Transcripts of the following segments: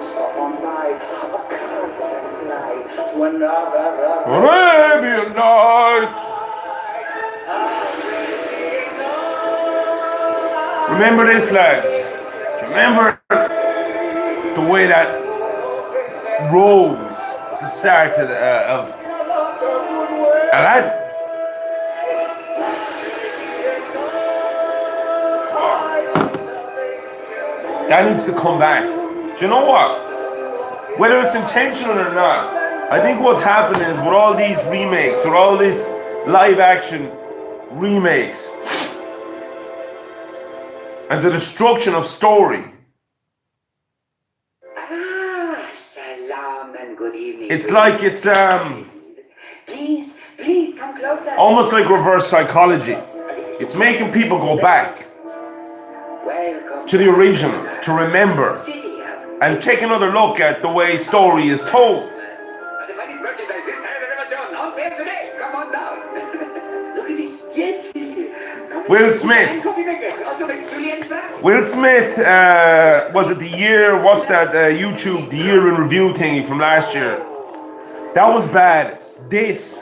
stop on by of cards and fly to another Arabian Night. Remember this, lads. Do you remember the way that rose at the start of Aladdin? That needs to come back. Do you know what? Whether it's intentional or not, I think what's happening is with all these remakes, with all these live action remakes, and the destruction of story, salam and good evening. it's like it's Please come closer. almost like reverse psychology. It's making people go back Welcome to the originals, to remember, and take another look at the way story is told. The funniest merchandise this time has ever done. On sale today. Come on down. Look at this. Yes. Will Smith. Coffee maker. Also makes Julien's brown. Will Smith, was it the year, what's that YouTube, the year in review thingy from last year? That was bad. This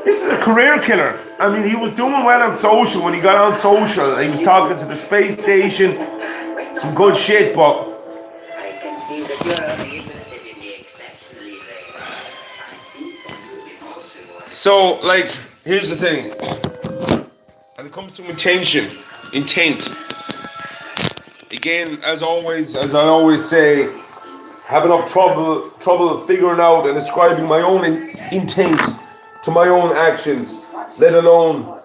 is a career killer. I mean, he was doing well on social when he got on social. He was talking to the space station, some good shit, but I can see that you're only interested in the exceptionally rare. I think that would be possible. so, like, here's the thing. When it comes to intent, again, as always, as I always say, have enough trouble figuring out and ascribing my own intent to my own actions, let alone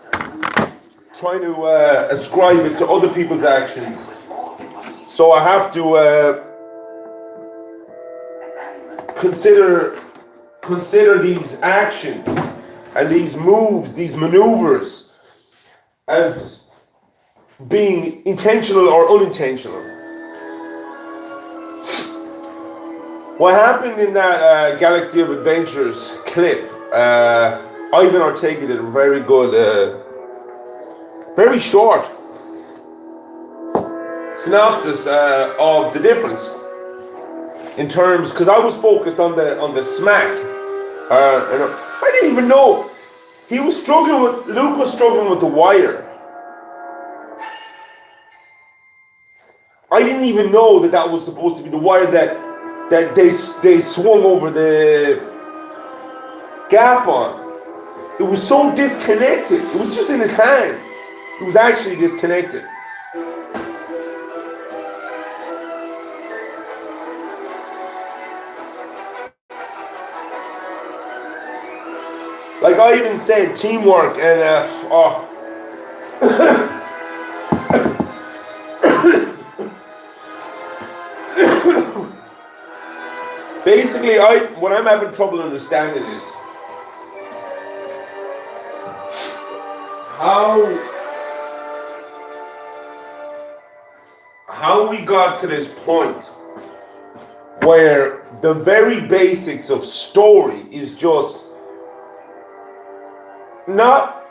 trying to ascribe it to other people's actions. So I have to consider these actions and these moves, these maneuvers, as being intentional or unintentional. What happened in that Galaxy of Adventures clip, Ivan Ortega did a very good, very short synopsis of the difference in terms, because I was focused on the smack, and I didn't even know Luke was struggling with the wire. I didn't even know that was supposed to be the wire that they swung over the gap on. It was so disconnected. It was just in his hand. It was actually disconnected. Like I even said, teamwork and basically, what I'm having trouble understanding is how we got to this point where the very basics of story is just not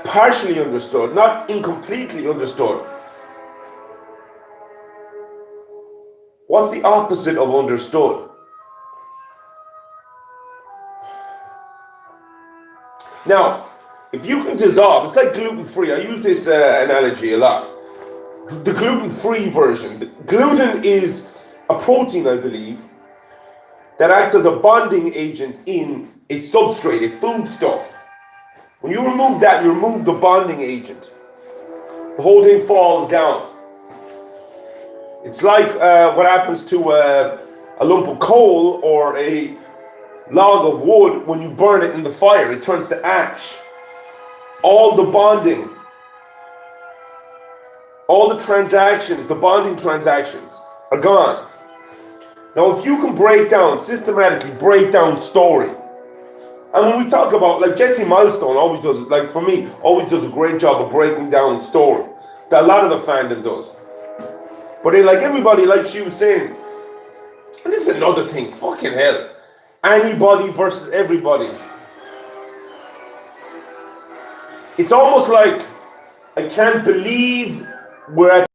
partially understood, not incompletely understood. What's the opposite of understood? Now, if you can dissolve, it's like gluten-free. I use this analogy a lot. The gluten-free version. Gluten is a protein, I believe, that acts as a bonding agent in a substrate, a foodstuff. When you remove that, you remove the bonding agent. The whole thing falls down. It's like what happens to a lump of coal or a log of wood when you burn it in the fire. It turns to ash. All the bonding, all the transactions, the bonding transactions are gone. Now, if you can systematically break down story, and when we talk about, like Jesse Milestone always does, like for me, always does a great job of breaking down story. That a lot of the fandom does. But like everybody, like she was saying, and this is another thing, fucking hell. Anybody versus everybody. It's almost like I can't believe we're at.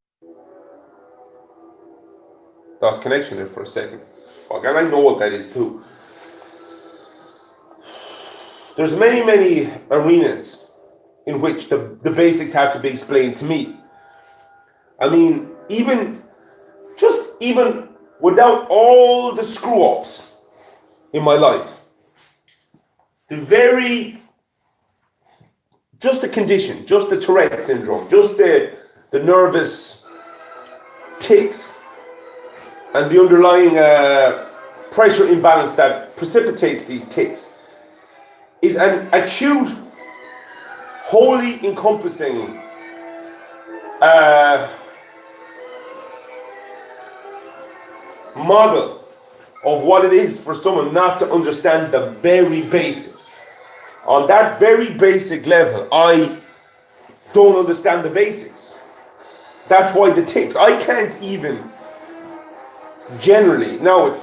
Lost connection there for a second. Fuck, and I know what that is too. There's many arenas in which the basics have to be explained to me. I mean, even without all the screw-ups in my life, just the condition, just the Tourette syndrome, just the nervous tics, and the underlying pressure imbalance that precipitates these tics is an acute, wholly encompassing model of what it is for someone not to understand the very basics. On that very basic level, I don't understand the basics. That's why the tics. I can't even generally. Now I'm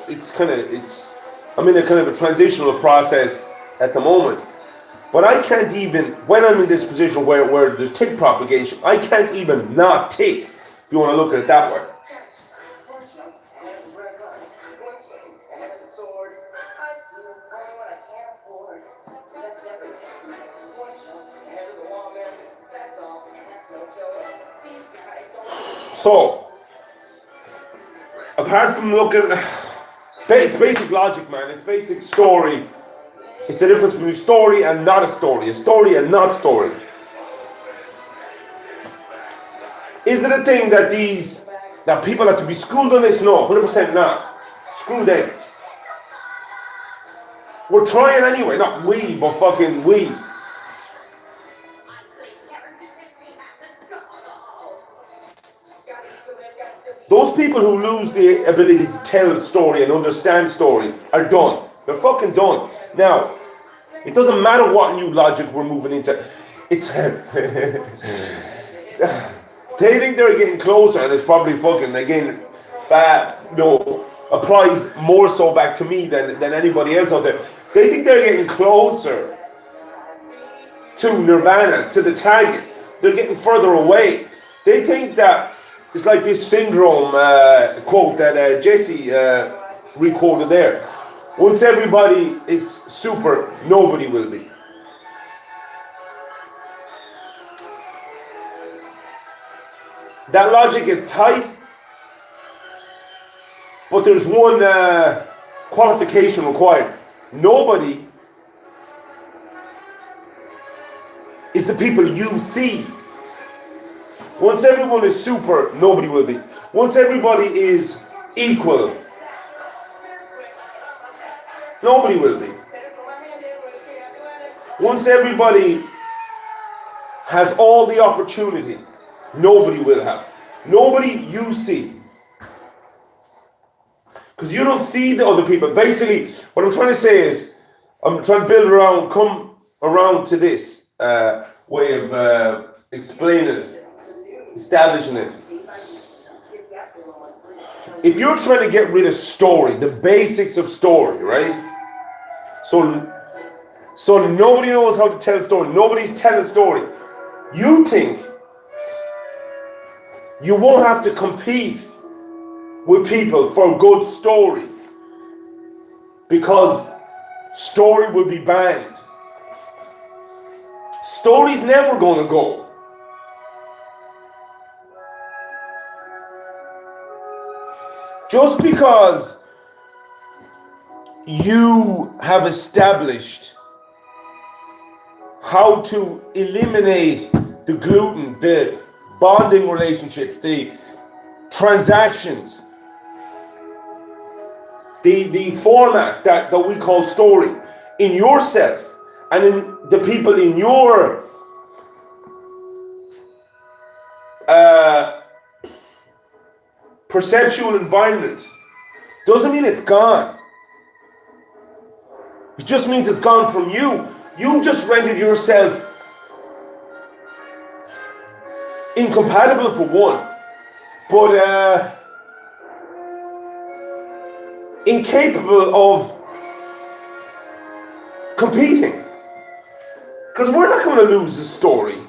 in a kind of a transitional process at the moment. But I can't even, when I'm in this position where there's tic propagation, I can't even not tic, if you want to look at it that way. So, apart from looking, it's basic logic, man. It's basic story. It's the difference between a story and not a story and not story. Is it a thing that people have to be schooled on this? No, 100% not. Screw them. We're trying anyway, not we, but fucking we. Those people who lose the ability to tell story and understand story are done. They're fucking done. Now, it doesn't matter what new logic we're moving into. It's they think they're getting closer, and it's probably fucking again, applies more so back to me than anybody else out there. They think they're getting closer to Nirvana, to the target. They're getting further away. They think that it's like this syndrome quote that Jesse re-quoted there. Once everybody is super, nobody will be. That logic is tight, but there's one qualification required. Nobody is the people you see. Once everyone is super, nobody will be. Once everybody is equal, nobody will be. Once everybody has all the opportunity, nobody will have. Nobody you see. Because you don't see the other people. Basically, what I'm trying to say is, I'm trying to come around to this way of explaining it, establishing it. If you're trying to get rid of story, the basics of story, right? So nobody knows how to tell a story. Nobody's telling a story. You think you won't have to compete with people for good story because story will be banned. Story's never going to go. Just because you have established how to eliminate the gluten, the bonding relationships, the transactions, the format that we call story in yourself and in the people in your perceptual environment, doesn't mean it's gone. It just means it's gone from you. You've just rendered yourself incompatible for one, but incapable of competing. Because we're not going to lose the story.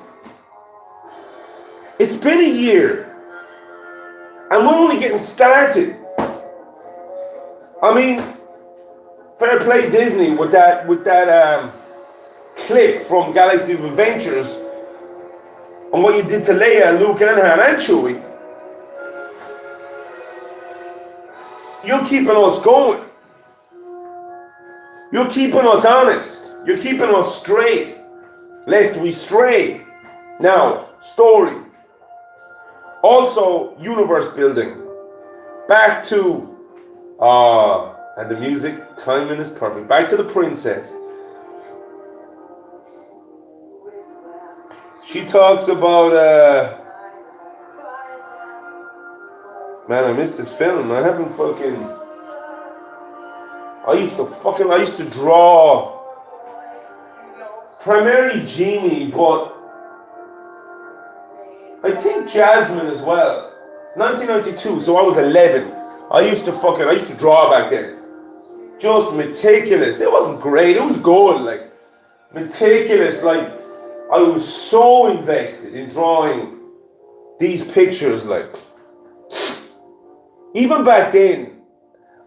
It's been a year, and we're only getting started. I mean, fair play Disney with that clip from Galaxy of Adventures and what you did to Leia, Luke, and Han, and Chewie. You're keeping us going. You're keeping us honest. You're keeping us straight, lest we stray. Now, story. Also, universe building. Back to, and the music, timing is perfect. Back to the princess. She talks about, man, I missed this film. I haven't fucking, I used to draw primarily Genie, but I think Jasmine as well. 1992, so I was 11. I used to draw back then. Just meticulous. It wasn't great, it was good, like, meticulous, like, I was so invested in drawing these pictures, like, even back then,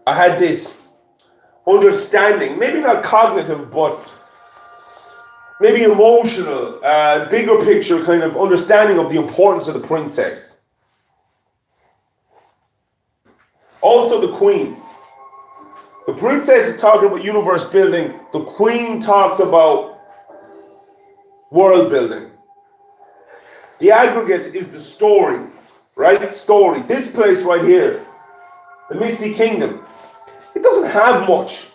I had this understanding, maybe not cognitive, but maybe emotional, bigger picture kind of understanding of the importance of the princess. Also the queen. The princess is talking about universe building. The queen talks about world building. The aggregate is the story, right? Story. This place right here, the Misty Kingdom, it doesn't have much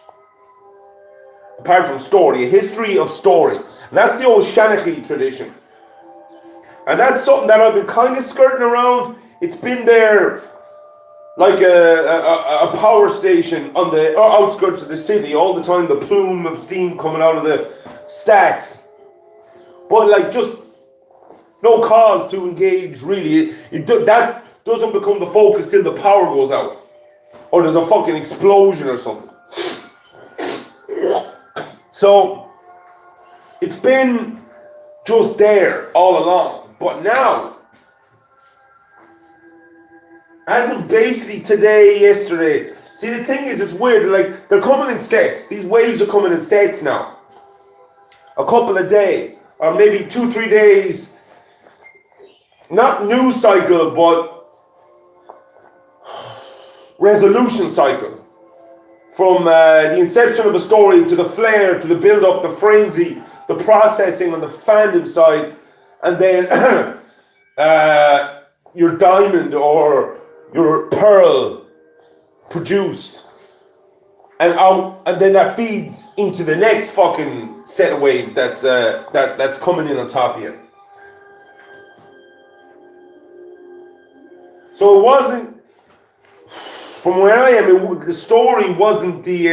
apart from story, a history of story. And that's the old Shanachie tradition. And that's something that I've been kind of skirting around. It's been there like a power station on the outskirts of the city all the time, the plume of steam coming out of the stacks. But like just no cause to engage really. That doesn't become the focus till the power goes out. Or there's a fucking explosion or something. So it's been just there all along. But now, as of basically today, yesterday, see the thing is, it's weird, like they're coming in sets. These waves are coming in sets now. A couple a day, or maybe 2-3 days, not news cycle, but resolution cycle. From the inception of a story to the flair, to the build-up, the frenzy, the processing on the fandom side, and then your diamond or your pearl produced and out, and then that feeds into the next fucking set of waves that's coming in on top of you. So it wasn't, from where I am, the story wasn't the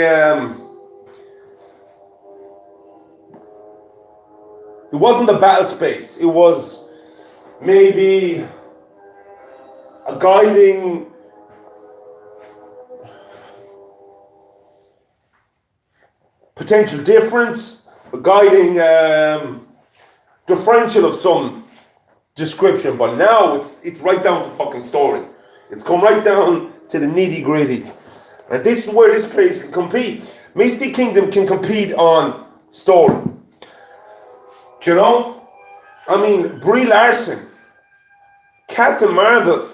it wasn't the battle space. It was maybe a guiding potential difference, a guiding differential of some description. But now it's right down to fucking story. It's come right down to the nitty gritty. And this is where this place can compete. Misty Kingdom can compete on story. Do you know? I mean, Brie Larson, Captain Marvel.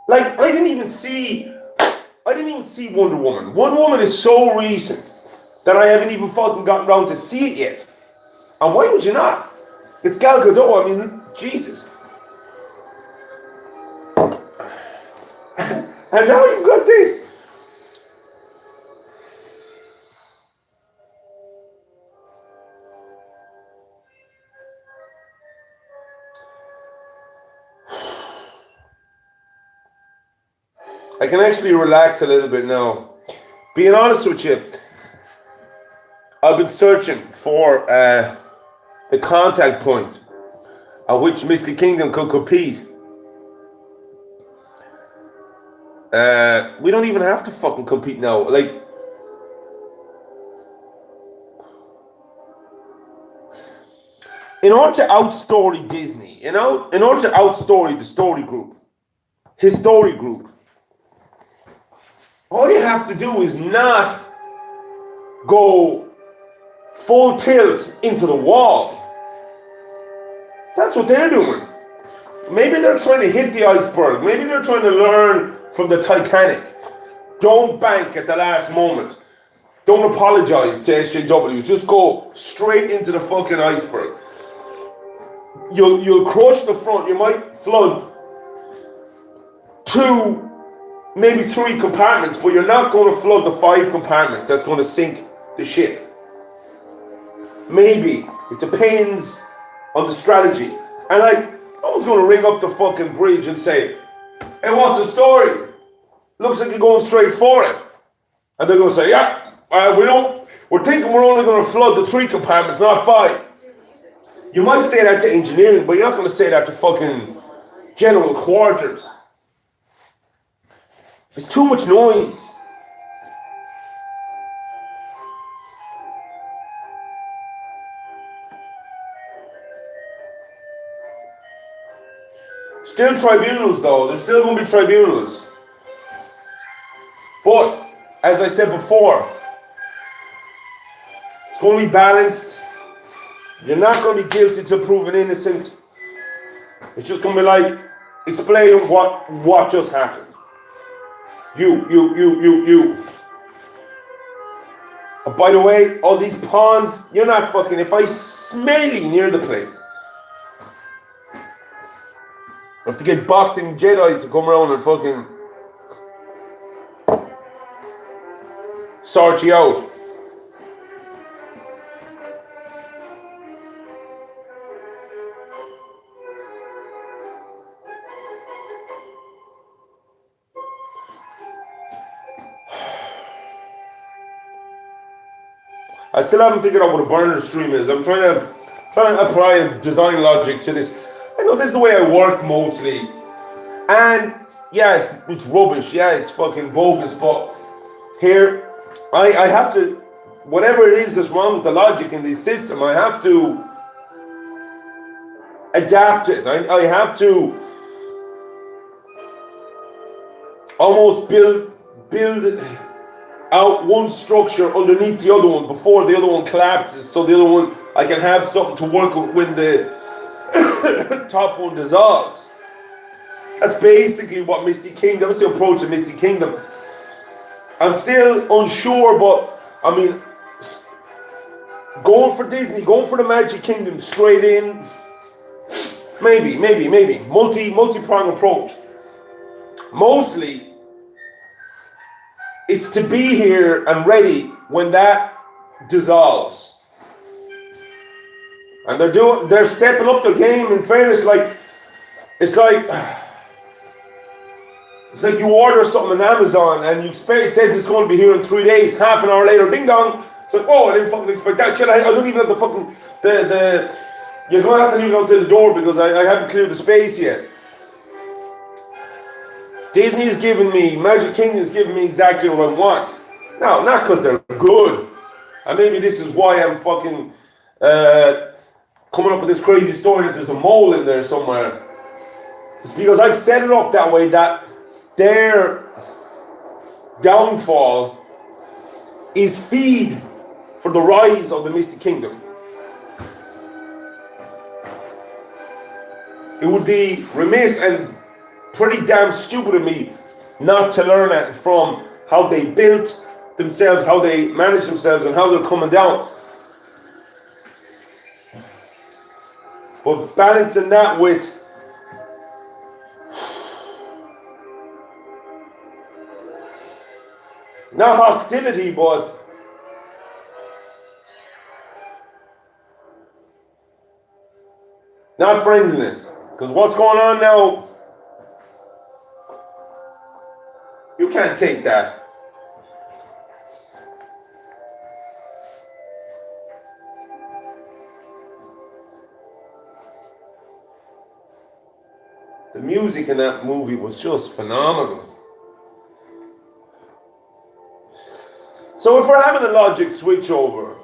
Like, I didn't even see Wonder Woman. Wonder Woman is so recent that I haven't even fucking gotten around to see it yet. And why would you not? It's Gal Gadot, I mean, Jesus. And now you've got this. I can actually relax a little bit now. Being honest with you, I've been searching for the contact point at which Misty Kingdom could compete. We don't even have to fucking compete now. Like, in order to outstory Disney, in order to outstory the story group, his story group, All you have to do is not go full tilt into the wall. That's what they're doing. Maybe they're trying to hit the iceberg. Maybe they're trying to learn from the Titanic. Don't bank at the last moment. Don't apologize to SJWs. Just go straight into the fucking iceberg. You'll crush the front. You might flood 2, maybe 3 compartments, but you're not going to flood the 5 compartments. That's going to sink the ship. Maybe. It depends on the strategy. And like, no one's going to ring up the fucking bridge and say, hey, what's the story? Looks like you're going straight for it. And they're going to say, yeah, we're thinking we're only going to flood the 3 compartments, not 5. You might say that to engineering, but you're not going to say that to fucking general quarters. It's too much noise. Still tribunals though, there's still going to be tribunals. But, as I said before, it's going to be balanced. You're not going to be guilty till proven innocent. It's just going to be like, explain what just happened. You. And by the way, all these pawns, you're not fucking, if I smell you near the place, I have to get boxing Jedi to come around and fucking sort you out. I still haven't figured out what a burner stream is. I'm trying to apply a design logic to this. I know this is the way I work mostly. And yeah, it's rubbish. Yeah, it's fucking bogus. But here, I have to, whatever it is that's wrong with the logic in this system, I have to adapt it. I have to almost build out one structure underneath the other one before the other one collapses, so the other one, I can have something to work with when the top one dissolves. That's basically what Misty Kingdom, that's the approach to Misty Kingdom. I'm still unsure, but I mean, going for Disney, going for the Magic Kingdom straight in, maybe, multi-pronged approach. Mostly, it's to be here and ready when that dissolves. And they're stepping up their game. In fairness, it's like you order something on Amazon and you expect, it says it's going to be here in 3 days. Half an hour later, ding dong. It's like, whoa, I didn't fucking expect that shit. I don't even have the fucking you're going to have to leave it outside the door because I haven't cleared the space yet. Disney is giving me, Magic Kingdom is giving me exactly what I want. Now, not because they're good. And maybe this is why I'm fucking coming up with this crazy story that there's a mole in there somewhere. It's because I've set it up that way that their downfall is feed for the rise of the Mystic Kingdom. It would be remiss and pretty damn stupid of me not to learn that from how they built themselves, how they manage themselves, and how they're coming down. But balancing that with not hostility, but not friendliness. Because what's going on now, you can't take that. The music in that movie was just phenomenal. So if we're having a logic switch over,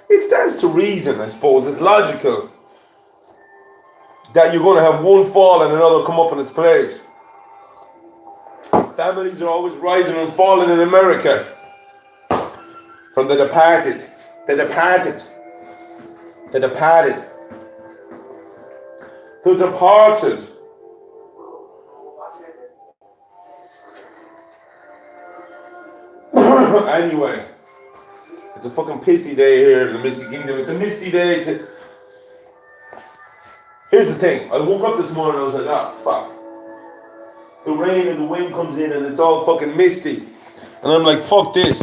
it stands to reason, I suppose. It's logical that you're going to have one fall and another come up in its place. Families are always rising and falling in America. From the departed. The departed. The departed. The departed. Anyway, it's a fucking pissy day here in the Misty Kingdom. It's a misty day. Here's the thing. I woke up this morning and I was like, ah, fuck. The rain and the wind comes in and it's all fucking misty. And I'm like, fuck this.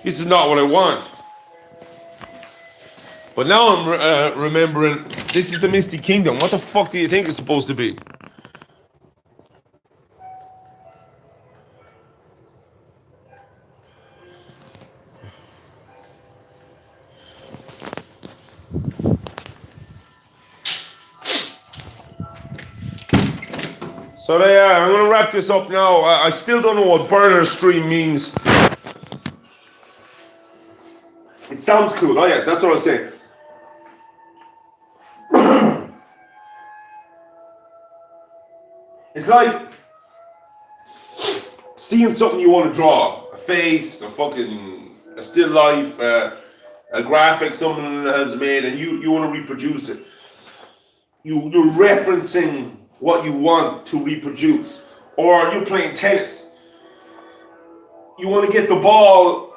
This is not what I want. But now I'm remembering, this is the Misty Kingdom. What the fuck do you think it's supposed to be? So yeah, I'm gonna wrap this up now. I still don't know what burner stream means. It sounds cool. Oh yeah, that's what I'm saying. It's like seeing something you want to draw. A face, a still life, a graphic someone has made and you want to reproduce it. You're referencing what you want to reproduce. Or you're playing tennis. You want to get the ball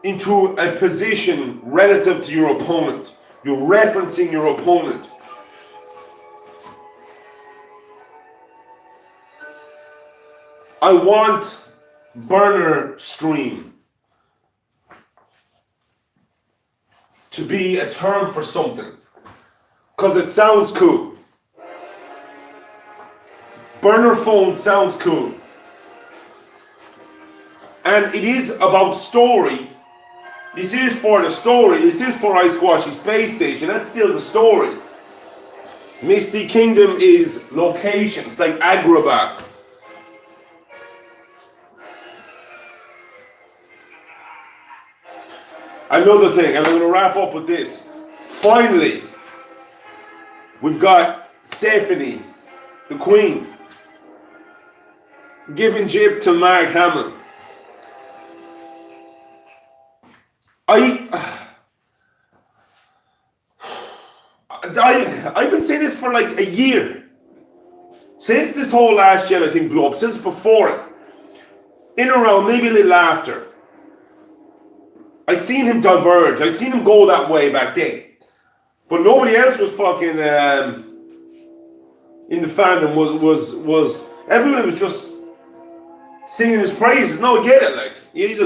into a position relative to your opponent. You're referencing your opponent. I want burner stream to be a term for something. Because it sounds cool. Burner phone sounds cool. And it is about story. This is for the story. This is for Ice Squashy Space Station. That's still the story. Misty Kingdom is locations like Agrabah. Another thing, and I'm going to wrap up with this. Finally, we've got Stephanie, the Queen, giving jib to Mark Hamill. I've been saying this for like a year. Since this whole last gen, I think, blew up. Since before it. In around, maybe a little after. I seen him diverge. I seen him go that way back then. But nobody else was fucking in the fandom was everyone was just singing his praises. No, I get it, like he's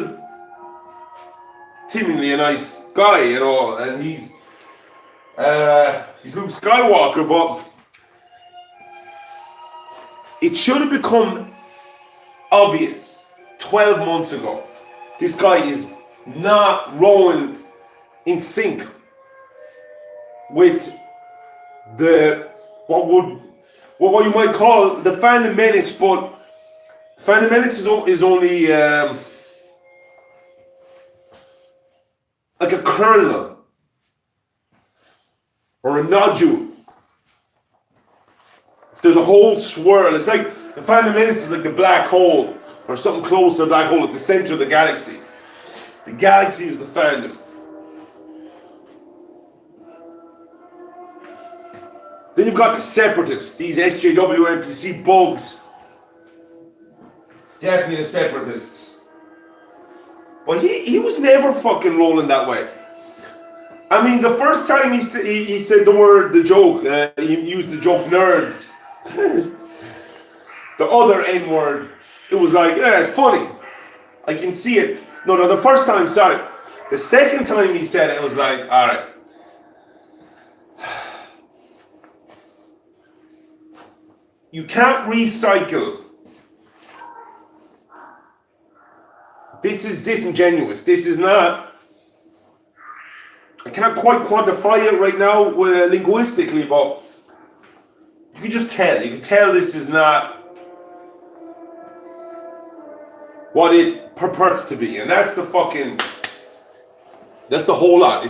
seemingly a nice guy, you know, and he's Luke Skywalker, but it should have become obvious 12 months ago. This guy is not rolling in sync with the what you might call the Phantom Menace, but Phantom Menace is only like a kernel or a nodule. There's a whole swirl. It's like the Phantom Menace is like the black hole or something close to the black hole at the center of the galaxy. The galaxy is the fandom. Then you've got the separatists, these SJW NPC bugs. Definitely the separatists. But he was never fucking rolling that way. I mean, the first time he said the joke, he used the joke nerds. The other N word, it was like, yeah, it's funny. I can see it. No, the first time, sorry. The second time he said it, was like, all right. You can't recycle. This is disingenuous. This is not. I can't quite quantify it right now linguistically, but you can just tell. You can tell this is not what it purports to be, and that's the whole lot.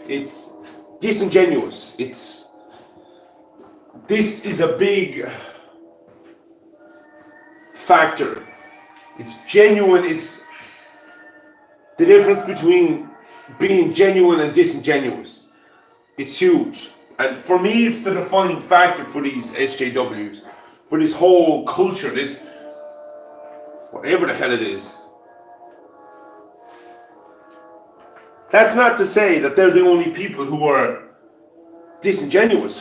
It's disingenuous. This is a big factor. It's genuine. It's the difference between being genuine and disingenuous. It's huge. And for me, it's the defining factor for these SJWs, for this whole culture, this whatever the hell it is. That's not to say that they're the only people who are disingenuous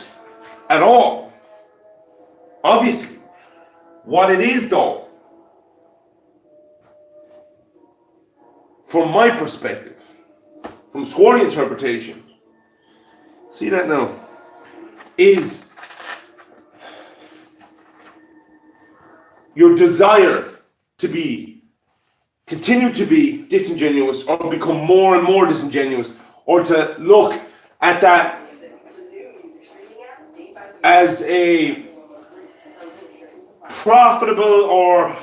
at all. Obviously. What it is though, from my perspective, from Squarey interpretation, see that now, is your desire to continue to be disingenuous, or become more and more disingenuous, or to look at that as a profitable or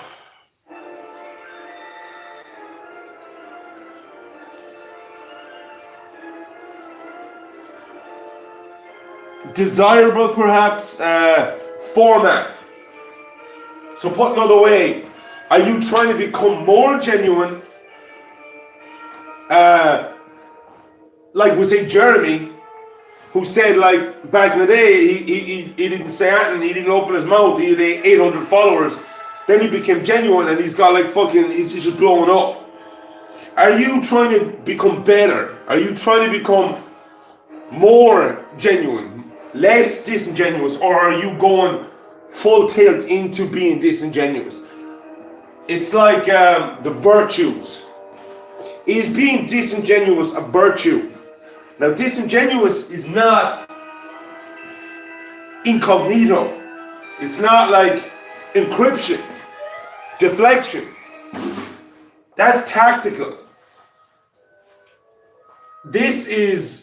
desirable, perhaps, format. So put another way, are you trying to become more genuine? Like we say Jeremy, who said, like, back in the day, he didn't say anything, he didn't open his mouth, he had 800 followers. Then he became genuine and he's got like fucking, he's just blowing up. Are you trying to become better? Are you trying to become more genuine, less disingenuous, or are you going full tilt into being disingenuous? It's like the virtues. Is being disingenuous a virtue? Now, disingenuous is not incognito. It's not like encryption, deflection. That's tactical. It's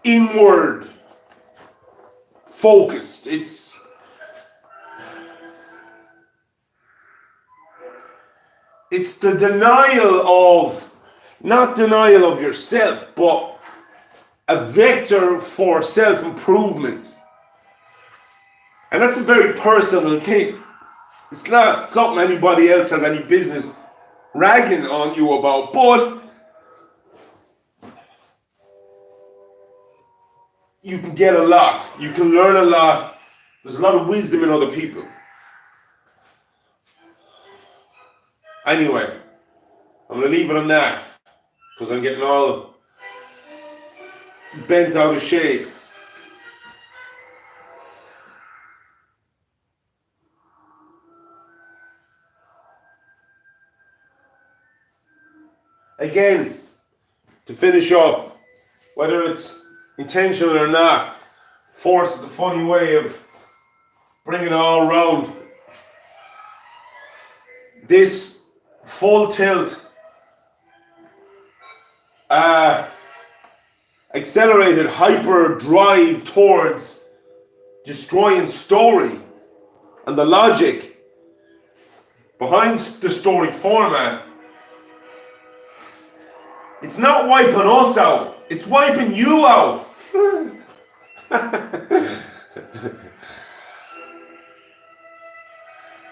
inward focused. It's the denial of, not denial of yourself, but a vector for self-improvement. And that's a very personal thing. It's not something anybody else has any business ragging on you about, but you can get a lot. You can learn a lot. There's a lot of wisdom in other people. Anyway, I'm going to leave it on that because I'm getting all bent out of shape. Again, to finish up, whether it's intentional or not, force is a funny way of bringing it all around. This full tilt, accelerated hyper drive towards destroying story and the logic behind the story format, it's not wiping us out, it's wiping you out.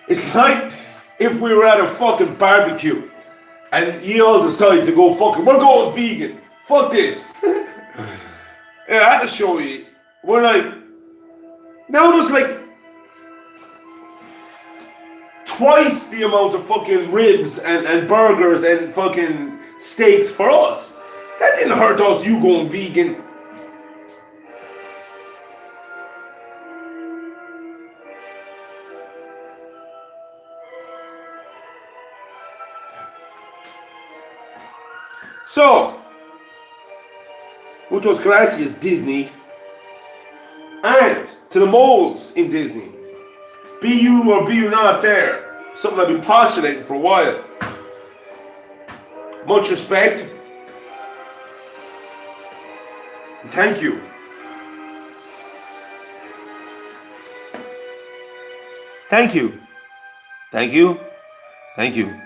It's like if we were at a fucking barbecue and you all decide to go fucking, we're going vegan, fuck this. Yeah, I had to show you. We're like, now there's like twice the amount of fucking ribs and burgers and fucking steaks for us. That didn't hurt us, you going vegan. So, muchas gracias, Disney. And to the moles in Disney. Be you or be you not there. Something I've been postulating for a while. Much respect. And thank you. Thank you. Thank you. Thank you.